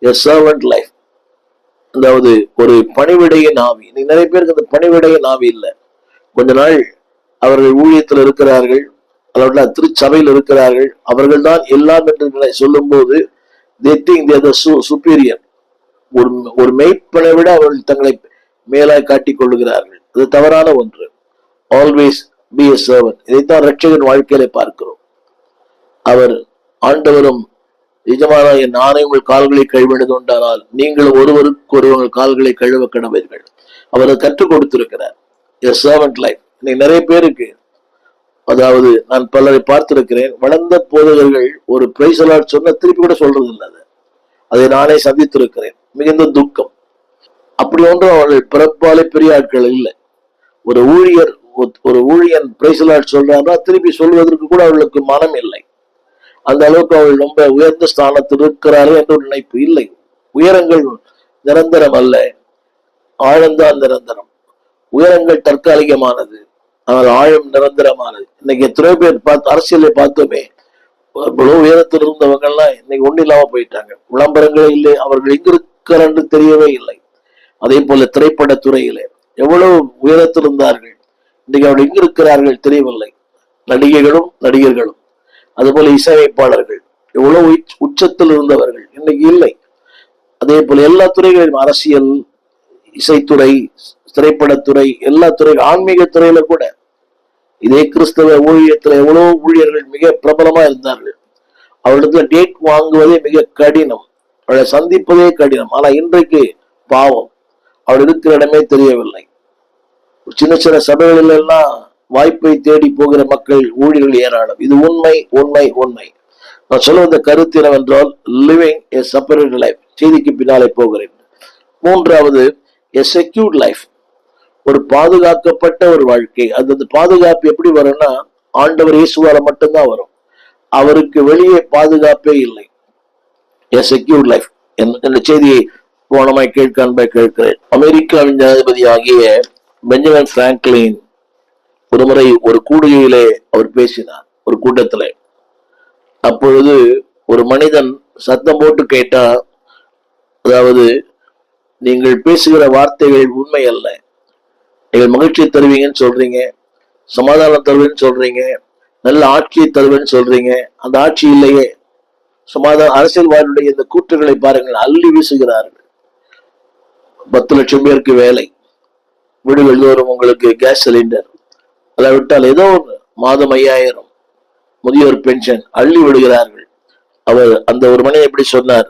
a servant life. அதாவது ஒரு பணிவிடையின் ஆவி. நீ நிறைய பேருக்கு அந்த பணிவிடையின் ஆவி இல்லை. கொஞ்ச நாள் அவர்கள் ஊழியத்தில் இருக்கிறார்கள், அவர்கள் திருச்சபையில் இருக்கிறார்கள், அவர்கள் தான் எல்லாம் என்று சொல்லும் போது they think they are the superior. ஒரு மெய்ப்பனை விட அவர்கள் தங்களை மேலாய் காட்டிக் கொள்ளுகிறார்கள். இது தவறான ஒன்று. Always be a servant. இதைத்தான் ரட்சகன் வாழ்க்கையில பார்க்கிறோம். அவர் ஆண்டவரும் எஜமானாகிய நானே உங்கள் கால்களை கழுவினது உண்டானால் நீங்களும் ஒருவருக்கு ஒருவர் கால்களை கழுவ கடவீர்கள். அவர் கற்றுக் கொடுத்திருக்கிறார். Servant life. இன்னைக்கு நிறைய பேருக்கு, அதாவது நான் பலரை பார்த்திருக்கிறேன், வளர்ந்த போதகர்கள் ஒரு பிரைஸ் அலாட் சொன்ன திருப்பி கூட சொல்றது இல்லை. அதை நானே சந்தித்திருக்கிறேன். மிகுந்த துக்கம். அப்படி ஒன்றும் அவர்கள் பிறப்பாலே பெரிய ஆட்கள் இல்லை. ஒரு ஊழியன் பிரைஸ் அலாட் சொல்றாருன்னா திருப்பி சொல்வதற்கு கூட அவர்களுக்கு மனம் இல்லை. அந்த அளவுக்கு அவர்கள் ரொம்ப உயர்ந்த ஸ்தானத்தில் இருக்கிறார்கள் என்ற ஒரு நினைப்பு இல்லை. உயரங்கள் நிரந்தரம் அல்ல, ஆழம்தான் நிரந்தரம். உயரங்கள் தற்காலிகமானது, ஆனால் ஆழம் நிரந்தரமானது. இன்னைக்கு எத்தனையோ பேர் அரசியலை பார்த்தோமே, இவ்வளவு உயரத்தில் இருந்தவங்க எல்லாம் இன்னைக்கு ஒண்ணு இல்லாம போயிட்டாங்க. விளம்பரங்களே இல்லை, அவர்கள் எங்க இருக்கிறான்னு தெரியவே இல்லை. அதே போல திரைப்பட துறையிலே எவ்வளவு உயரத்தில் இருந்தார்கள், இன்னைக்கு அவர்கள் எங்க இருக்கிறார்கள் தெரியவில்லை. நடிகைகளும் நடிகர்களும் அதுபோல இசையமைப்பாளர்கள் எவ்வளவு உச்சத்தில் இருந்தவர்கள் இன்னைக்கு இல்லை. அதே போல எல்லா துறைகளிலும், அரசியல், இசைத்துறை, திரைப்படத்துறை, எல்லா துறைகள், ஆன்மீக துறையில கூட இதே கிறிஸ்தவ ஊழியத்துல எவ்வளவு ஊழியர்கள் மிக பிரபலமா இருந்தார்கள். அவர்களுக்கு டேட் வாங்குவதே மிக கடினம், அவளை சந்திப்பதே கடினம். ஆனா இன்றைக்கு பாவம், அவள் இருக்கிற இடமே தெரியவில்லை. சின்ன சின்ன சபைகளில் எல்லாம் வாய்ப்பை தேடி போகிற மக்கள், ஊழியர்கள் ஏராளம். இது உண்மை உண்மை உண்மை. நான் சொல்ல வந்த கருத்து என்னவென்றால், லிவிங் எ செப்பரேட் லைஃப். செய்திக்கு பின்னாலே போகிறேன். மூன்றாவது, எ செக்யூர்ட் லைஃப். ஒரு பாதுகாக்கப்பட்ட ஒரு வாழ்க்கை. அந்த பாதுகாப்பு எப்படி வரும்னா, ஆண்டவர் இயேசுவால மட்டும்தான் வரும். அவருக்கு வெளியே பாதுகாப்பே இல்லை. எ செக்யூர்ட் லைஃப் என்ற செய்தியை போனமாய் கேட்கிறேன். அமெரிக்காவின் ஜனாதிபதி ஆகிய பெஞ்சமின் பிராங்க்லின் ஒரு முறை ஒரு கூடுகையிலே அவர் பேசினார், ஒரு கூட்டத்திலே. அப்பொழுது ஒரு மனிதன் சத்தம் போட்டு கேட்டா, அதாவது நீங்கள் பேசுகிற வார்த்தைகள் உண்மை அல்ல, நீங்கள் மகிழ்ச்சியை தருவீங்கன்னு சொல்றீங்க, சமாதானம் தருவேன்னு சொல்றீங்க, நல்ல ஆட்சியை தருவேன்னு சொல்றீங்க, அந்த ஆட்சி இல்லையே. அரசியல்வாதியுடைய இந்த கூற்றுகளை பாருங்கள், அள்ளி வீசுகிறார்கள். 10 லட்சம் பேருக்கு வேலை, வீடுகள் தோறும் உங்களுக்கு கேஸ் சிலிண்டர், அதை விட்டால் ஏதோ ஒன்று மாதம் 5000 முதியோர் பென்ஷன் அள்ளி விடுகிறார்கள். அவர் அந்த ஒரு மனிதன் எப்படி சொன்னார்,